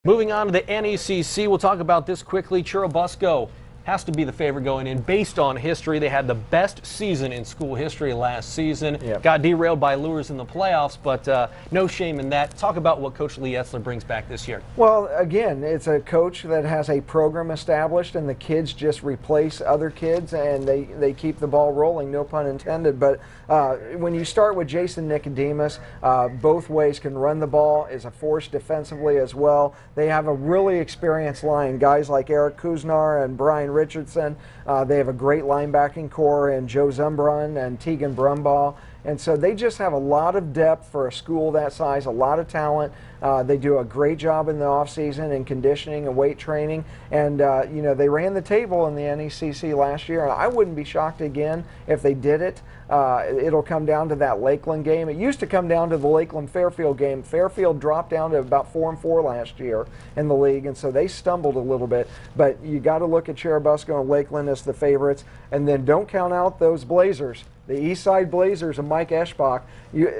Moving on to the Necc, we'll talk about this quickly. Churubusco has to be the favorite going in based on history. They had the best season in school history last season. Yep. Got derailed by Lures in the playoffs, but no shame in that. Talk about what Coach Lee Etzler brings back this year. Well, again, it's a coach that has a program established, and the kids just replace other kids, and they keep the ball rolling, no pun intended. But when you start with Jason Nicodemus, both ways can run the ball, is a force defensively as well. They have a really experienced line, guys like Eric Kuznar and Brian Richardson. They have a great linebacking core in Joe Zumbrun and Tegan Brumbaugh. And so they just have a lot of depth for a school that size, a lot of talent. They do a great job in the offseason in conditioning and weight training. And, you know, they ran the table in the Necc last year, and I wouldn't be shocked again if they did it. It'll come down to that Lakeland game. It used to come down to the Lakeland-Fairfield game. Fairfield dropped down to about 4-4 last year in the league, and so they stumbled a little bit. But you got to look at Churubusco and Lakeland as the favorites, and then don't count out those Blazers. The Eastside Blazers and Mike Eschbach.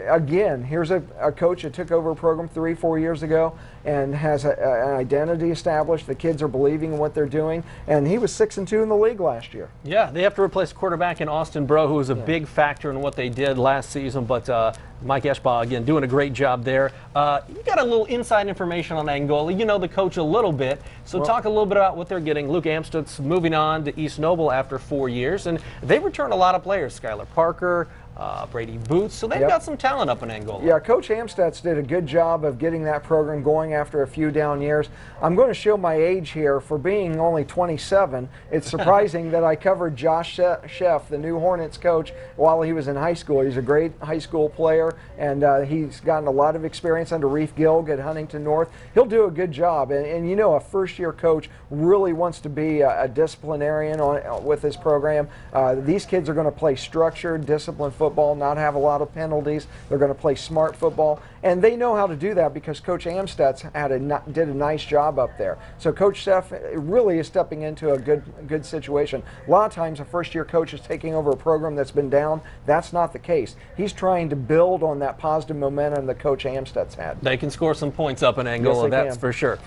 Again, here's a coach that took over a program 3-4 years ago and has an identity established. The kids are believing in what they're doing, and he was 6-2 in the league last year. Yeah, they have to replace quarterback in Austin Bro, who was a big factor in what they did last season, but Mike Eschbach, again, doing a great job there. You got a little inside information on Angola. You know the coach a little bit, so talk a little bit about what they're getting. Luke Amstut's moving on to East Noble after 4 years, and they return a lot of players. Skylar Parker, Brady Boots, so they've got some talent up in Angola. Yeah, Coach Amstutz did a good job of getting that program going after a few down years. I'm going to show my age here. For being only 27, it's surprising that I covered Josh Sheff, the new Hornets coach, while he was in high school. He's a great high school player, and he's gotten a lot of experience under Reef Gilg at Huntington North. He'll do a good job, and you know, a first-year coach really wants to be a disciplinarian with his program. These kids are going to play structured, disciplined football, not have a lot of penalties. They're going to play smart football, and they know how to do that because Coach Amstutz did a nice job up there. So Coach Sheff really is stepping into a good situation. A lot of times a first-year coach is taking over a program that's been down. That's not the case. He's trying to build on that positive momentum that Coach Amstutz had. They can score some points up in Angola, Yes, that's for sure.